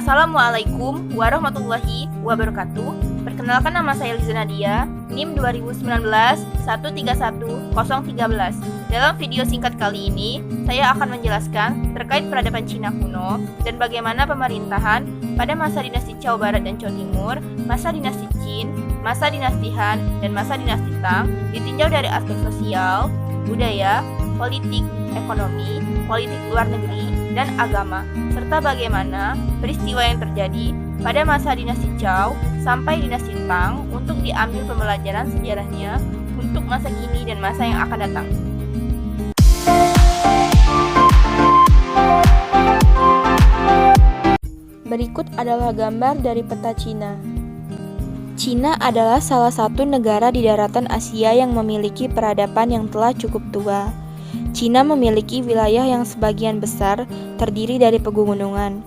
Assalamualaikum warahmatullahi wabarakatuh. Perkenalkan, nama saya Liza Nadia, NIM 2019-131013. Dalam video singkat kali ini, saya akan menjelaskan terkait peradaban Cina kuno dan bagaimana pemerintahan pada masa dinasti Chou Barat dan Chou Timur, masa dinasti Qin, masa dinasti Han, dan masa dinasti Tang ditinjau dari aspek sosial, budaya, politik, ekonomi, politik luar negeri, dan agama, serta bagaimana peristiwa yang terjadi pada masa dinasti Chou sampai dinasti Tang untuk diambil pembelajaran sejarahnya untuk masa kini dan masa yang akan datang. Berikut adalah gambar dari peta Cina. Cina adalah salah satu negara di daratan Asia yang memiliki peradaban yang telah cukup tua. Cina memiliki wilayah yang sebagian besar terdiri dari pegunungan.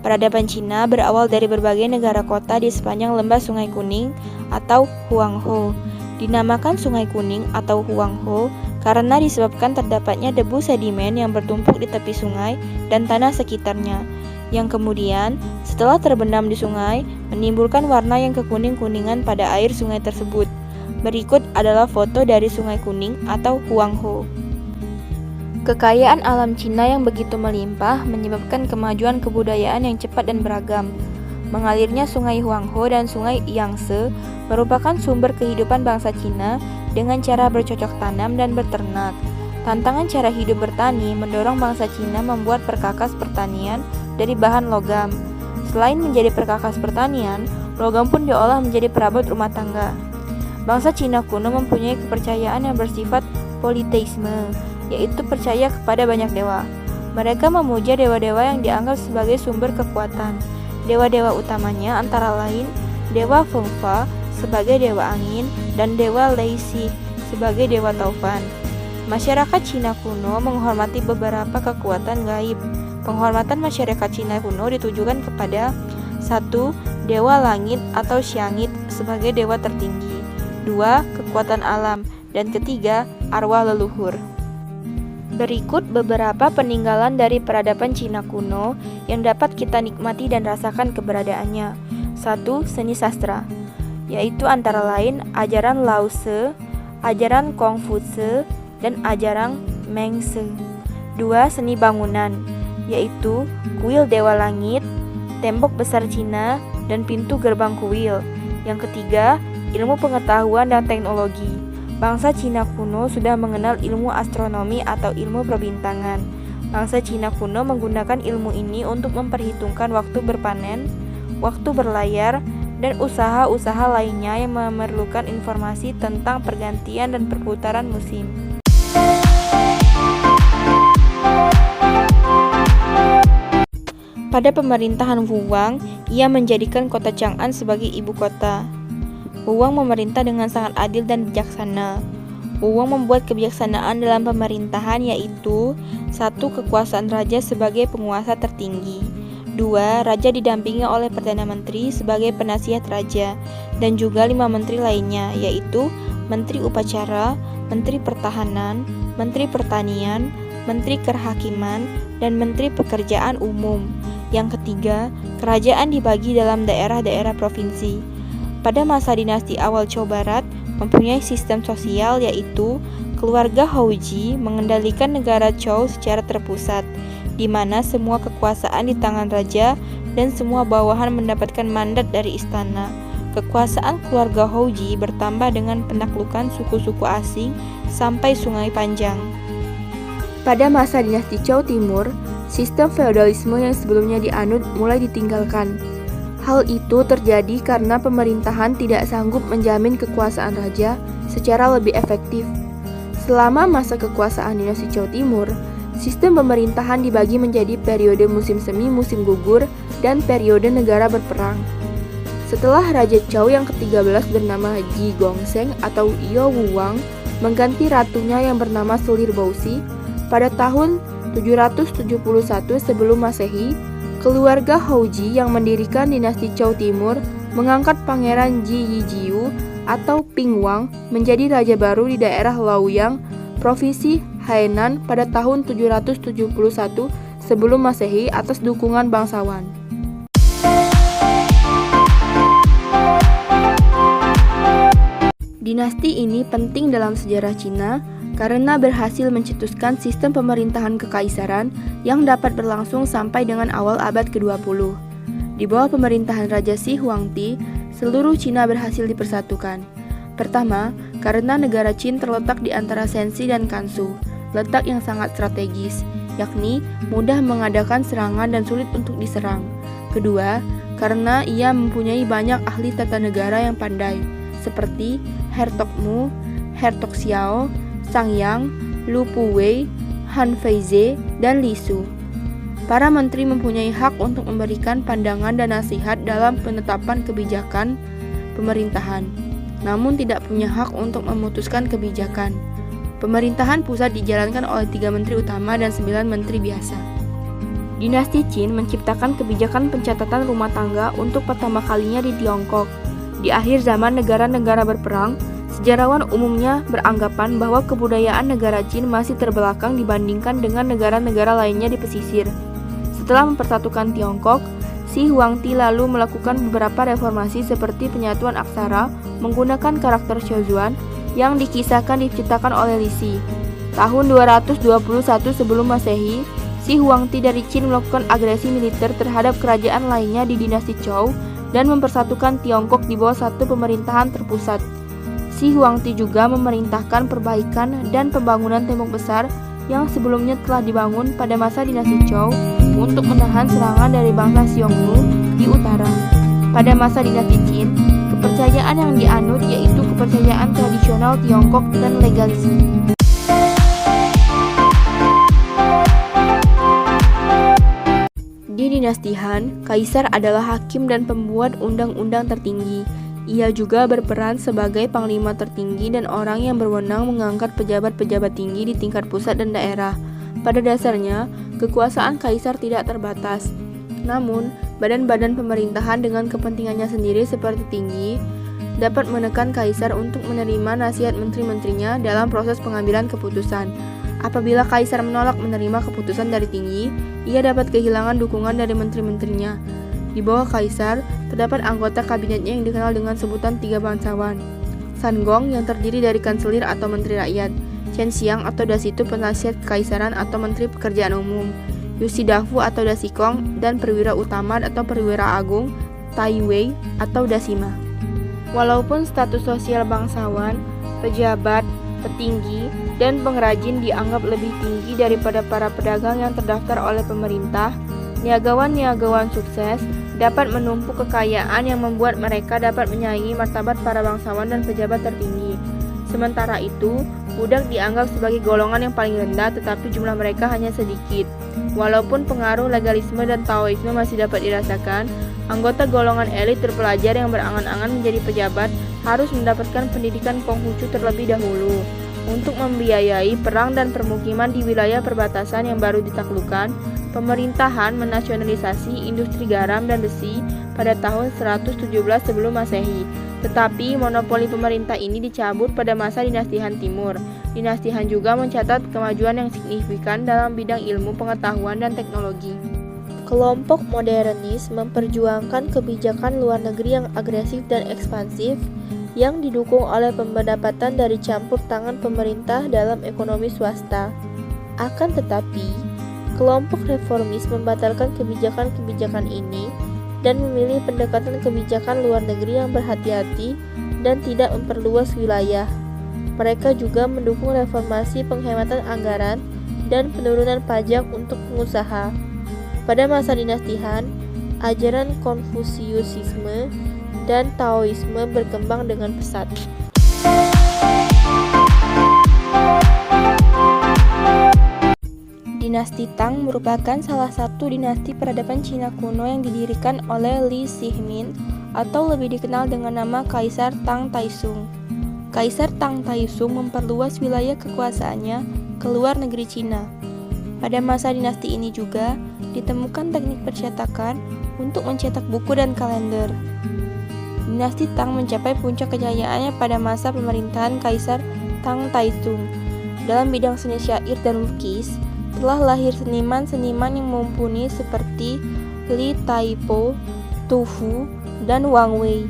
Peradaban Cina berawal dari berbagai negara kota di sepanjang lembah Sungai Kuning atau Huanghe. Dinamakan Sungai Kuning atau Huanghe karena disebabkan terdapatnya debu sedimen yang bertumpuk di tepi sungai dan tanah sekitarnya, yang kemudian setelah terbenam di sungai menimbulkan warna yang kekuning-kuningan pada air sungai tersebut. Berikut adalah foto dari Sungai Kuning atau Huanghe. Kekayaan alam Cina yang begitu melimpah menyebabkan kemajuan kebudayaan yang cepat dan beragam. Mengalirnya Sungai Huanghe dan Sungai Yangtze merupakan sumber kehidupan bangsa Cina dengan cara bercocok tanam dan beternak. Tantangan cara hidup bertani mendorong bangsa Cina membuat perkakas pertanian dari bahan logam. Selain menjadi perkakas pertanian, logam pun diolah menjadi perabot rumah tangga. Bangsa Cina kuno mempunyai kepercayaan yang bersifat politeisme, yaitu percaya kepada banyak dewa. Mereka memuja dewa-dewa yang dianggap sebagai sumber kekuatan. Dewa-dewa utamanya antara lain Dewa Fengfa sebagai dewa angin dan Dewa Leixi sebagai dewa taufan. Masyarakat Cina kuno menghormati beberapa kekuatan gaib. Penghormatan masyarakat Cina kuno ditujukan kepada 1. Dewa langit atau Xiangit sebagai dewa tertinggi, 2. Kekuatan alam, dan ketiga, arwah leluhur. Berikut beberapa peninggalan dari peradaban Cina kuno yang dapat kita nikmati dan rasakan keberadaannya. 1. Seni sastra, yaitu antara lain ajaran Lao Tse, ajaran Kongfuce, dan ajaran Mengse. 2. Seni bangunan, yaitu kuil Dewa Langit, tembok besar Cina, dan pintu gerbang kuil. Yang ketiga, ilmu pengetahuan dan teknologi. Bangsa Cina kuno sudah mengenal ilmu astronomi atau ilmu perbintangan. Bangsa Cina kuno menggunakan ilmu ini untuk memperhitungkan waktu berpanen, waktu berlayar, dan usaha-usaha lainnya yang memerlukan informasi tentang pergantian dan perputaran musim. Pada pemerintahan Wu Wang, ia menjadikan kota Chang'an sebagai ibu kota. Wu Wang memerintah dengan sangat adil dan bijaksana. Wu Wang membuat kebijaksanaan dalam pemerintahan, yaitu 1. Kekuasaan raja sebagai penguasa tertinggi, 2. Raja didampingi oleh Perdana Menteri sebagai penasihat raja, dan juga 5 menteri lainnya, yaitu Menteri Upacara, Menteri Pertahanan, Menteri Pertanian, Menteri Kehakiman, dan Menteri Pekerjaan Umum. Yang ketiga, kerajaan dibagi dalam daerah-daerah provinsi. Pada masa dinasti awal Chou Barat mempunyai sistem sosial, yaitu keluarga Houji mengendalikan negara Chou secara terpusat, di mana semua kekuasaan di tangan raja dan semua bawahan mendapatkan mandat dari istana. Kekuasaan keluarga Houji bertambah dengan penaklukan suku-suku asing sampai Sungai Panjang. Pada masa dinasti Chou Timur, sistem feodalisme yang sebelumnya dianut mulai ditinggalkan. Hal itu terjadi karena pemerintahan tidak sanggup menjamin kekuasaan raja secara lebih efektif. Selama masa kekuasaan dinasti Chou Timur, sistem pemerintahan dibagi menjadi periode musim semi, musim gugur, dan periode negara berperang. Setelah Raja Chou yang ke-13 bernama Ji Gongsheng atau Yo Wu Wang mengganti ratunya yang bernama Selir Baozi pada tahun 771 sebelum Masehi, keluarga Houji yang mendirikan dinasti Chou Timur mengangkat Pangeran Ji Yijiu atau Ping Wang menjadi raja baru di daerah Laoyang, Provinsi Hainan pada tahun 771 sebelum Masehi atas dukungan bangsawan. Dinasti ini penting dalam sejarah Cina karena berhasil mencetuskan sistem pemerintahan kekaisaran yang dapat berlangsung sampai dengan awal abad ke-20. Di bawah pemerintahan Raja Shi Huangdi, seluruh Cina berhasil dipersatukan. Pertama, karena negara Qin terletak di antara Shenxi dan Gansu, letak yang sangat strategis, yakni mudah mengadakan serangan dan sulit untuk diserang. Kedua, karena ia mempunyai banyak ahli tata negara yang pandai, seperti Hertog Mu, Hertog Xiao, Sang Yang, Lu Puwei, Han Feize, dan Li Su. Para menteri mempunyai hak untuk memberikan pandangan dan nasihat dalam penetapan kebijakan pemerintahan, namun tidak punya hak untuk memutuskan kebijakan. Pemerintahan pusat dijalankan oleh 3 menteri utama dan 9 menteri biasa. Dinasti Qin menciptakan kebijakan pencatatan rumah tangga untuk pertama kalinya di Tiongkok. Di akhir zaman negara-negara berperang, sejarawan umumnya beranggapan bahwa kebudayaan negara Qin masih terbelakang dibandingkan dengan negara-negara lainnya di pesisir. Setelah mempersatukan Tiongkok, Shi Huangdi lalu melakukan beberapa reformasi seperti penyatuan aksara menggunakan karakter Xiaozuan yang dikisahkan diciptakan oleh Li Xi. Tahun 221 sebelum Masehi, Shi Huangdi dari Qin melakukan agresi militer terhadap kerajaan lainnya di dinasti Zhou dan mempersatukan Tiongkok di bawah satu pemerintahan terpusat. Shi Huangdi juga memerintahkan perbaikan dan pembangunan tembok besar yang sebelumnya telah dibangun pada masa dinasti Zhou untuk menahan serangan dari bangsa Xiongnu di utara. Pada masa dinasti Qin, kepercayaan yang dianut yaitu kepercayaan tradisional Tiongkok dan legalisme. Di dinasti Han, kaisar adalah hakim dan pembuat undang-undang tertinggi. Ia juga berperan sebagai panglima tertinggi dan orang yang berwenang mengangkat pejabat-pejabat tinggi di tingkat pusat dan daerah. Pada dasarnya, kekuasaan kaisar tidak terbatas. Namun, badan-badan pemerintahan dengan kepentingannya sendiri seperti tinggi dapat menekan kaisar untuk menerima nasihat menteri-menterinya dalam proses pengambilan keputusan. Apabila kaisar menolak menerima keputusan dari tinggi, ia dapat kehilangan dukungan dari menteri-menterinya. Di bawah kaisar, terdapat anggota kabinetnya yang dikenal dengan sebutan 3 bangsawan. Sangong yang terdiri dari kanselir atau menteri rakyat, Chen Xiang atau dasitu penasihat kekaisaran atau menteri pekerjaan umum, Yusidafu atau dasikong, dan perwira utama atau perwira agung, Tai Wei atau dasima. Walaupun status sosial bangsawan, pejabat, petinggi, dan pengrajin dianggap lebih tinggi daripada para pedagang yang terdaftar oleh pemerintah, niagawan-niagawan sukses dapat menumpuk kekayaan yang membuat mereka dapat menyaingi martabat para bangsawan dan pejabat tertinggi. Sementara itu, budak dianggap sebagai golongan yang paling rendah, tetapi jumlah mereka hanya sedikit. Walaupun pengaruh legalisme dan Taoisme masih dapat dirasakan, anggota golongan elit terpelajar yang berangan-angan menjadi pejabat harus mendapatkan pendidikan Konghucu terlebih dahulu. Untuk membiayai perang dan permukiman di wilayah perbatasan yang baru ditaklukkan, pemerintahan menasionalisasi industri garam dan besi pada tahun 117 sebelum Masehi. Tetapi monopoli pemerintah ini dicabut pada masa dinasti Han Timur. Dinasti Han juga mencatat kemajuan yang signifikan dalam bidang ilmu pengetahuan dan teknologi. Kelompok modernis memperjuangkan kebijakan luar negeri yang agresif dan ekspansif yang didukung oleh pendapatan dari campur tangan pemerintah dalam ekonomi swasta. Akan tetapi, kelompok reformis membatalkan kebijakan-kebijakan ini dan memilih pendekatan kebijakan luar negeri yang berhati-hati dan tidak memperluas wilayah. Mereka juga mendukung reformasi penghematan anggaran dan penurunan pajak untuk pengusaha. Pada masa dinasti Han, ajaran Konfusiusisme dan Taoisme berkembang dengan pesat. Dinasti Tang merupakan salah satu dinasti peradaban Cina kuno yang didirikan oleh Li Shihmin atau lebih dikenal dengan nama Kaisar Tang Taisung. Kaisar Tang Taisung memperluas wilayah kekuasaannya ke luar negeri Cina. Pada masa dinasti ini juga ditemukan teknik percetakan untuk mencetak buku dan kalender. Dinasti Tang mencapai puncak kejayaannya pada masa pemerintahan Kaisar Tang Taisung. Dalam bidang seni syair dan lukis, telah lahir seniman-seniman yang mumpuni seperti Li Taipo, Tufu, dan Wang Wei.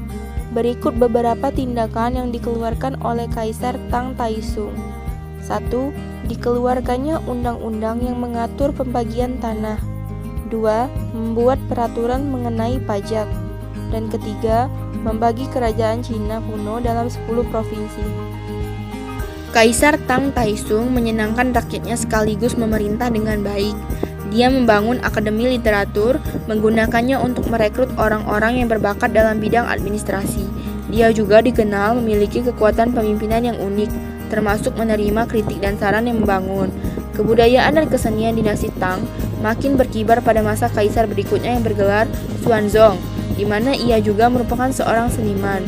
Berikut beberapa tindakan yang dikeluarkan oleh Kaisar Tang Taisung. 1. Dikeluarkannya undang-undang yang mengatur pembagian tanah. 2. Membuat peraturan mengenai pajak. Dan ketiga, membagi kerajaan Cina kuno dalam 10 provinsi. Kaisar Tang Taisung menyenangkan rakyatnya sekaligus memerintah dengan baik. Dia membangun akademi literatur, menggunakannya untuk merekrut orang-orang yang berbakat dalam bidang administrasi. Dia juga dikenal memiliki kekuatan pemimpinan yang unik, termasuk menerima kritik dan saran yang membangun. Kebudayaan dan kesenian dinasti Tang makin berkibar pada masa kaisar berikutnya yang bergelar Xuanzong, di mana ia juga merupakan seorang seniman.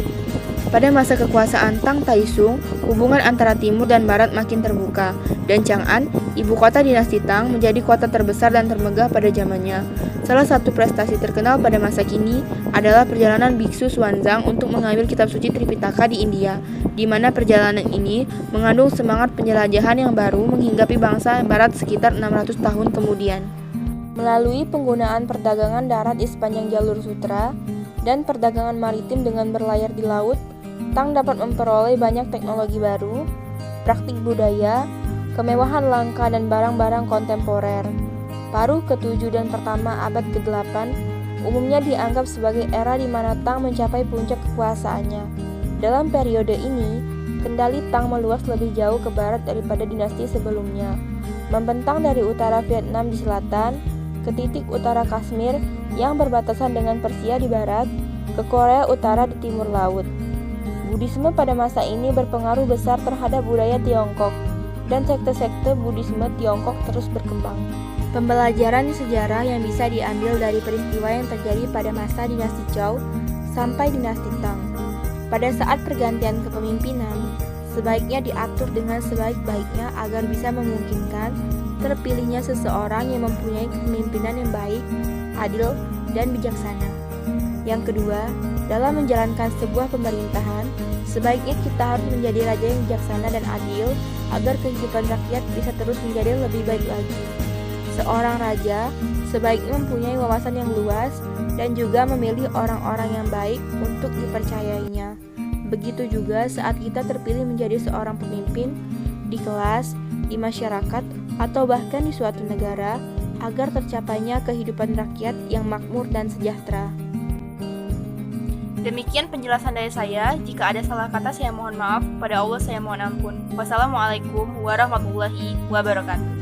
Pada masa kekuasaan Tang Taisung, hubungan antara timur dan barat makin terbuka, dan Chang'an, ibu kota dinasti Tang, menjadi kota terbesar dan termegah pada zamannya. Salah satu prestasi terkenal pada masa kini adalah perjalanan biksu Xuanzang untuk mengambil kitab suci Tripitaka di India, di mana perjalanan ini mengandung semangat penjelajahan yang baru menghinggapi bangsa barat sekitar 600 tahun kemudian. Melalui penggunaan perdagangan darat di sepanjang jalur sutra dan perdagangan maritim dengan berlayar di laut, Tang dapat memperoleh banyak teknologi baru, praktik budaya, kemewahan langka dan barang-barang kontemporer. Paruh ke-7 dan pertama abad ke-8 umumnya dianggap sebagai era di mana Tang mencapai puncak kekuasaannya. Dalam periode ini, kendali Tang meluas lebih jauh ke barat daripada dinasti sebelumnya, membentang dari utara Vietnam di selatan, ke titik utara Kashmir yang berbatasan dengan Persia di barat, ke Korea Utara di timur laut. Buddhisme pada masa ini berpengaruh besar terhadap budaya Tiongkok, dan sekte-sekte Buddhisme Tiongkok terus berkembang. Pembelajaran sejarah yang bisa diambil dari peristiwa yang terjadi pada masa dinasti Zhou sampai dinasti Tang. Pada saat pergantian kepemimpinan, sebaiknya diatur dengan sebaik-baiknya agar bisa memungkinkan terpilihnya seseorang yang mempunyai kepemimpinan yang baik, adil, dan bijaksana. Yang kedua, dalam menjalankan sebuah pemerintahan, sebaiknya kita harus menjadi raja yang bijaksana dan adil agar kehidupan rakyat bisa terus menjadi lebih baik lagi. Seorang raja sebaiknya mempunyai wawasan yang luas dan juga memilih orang-orang yang baik untuk dipercayainya. Begitu juga saat kita terpilih menjadi seorang pemimpin di kelas, di masyarakat, atau bahkan di suatu negara agar tercapainya kehidupan rakyat yang makmur dan sejahtera. Demikian penjelasan dari saya. Jika ada salah kata saya mohon maaf, pada Allah saya mohon ampun. Wassalamualaikum warahmatullahi wabarakatuh.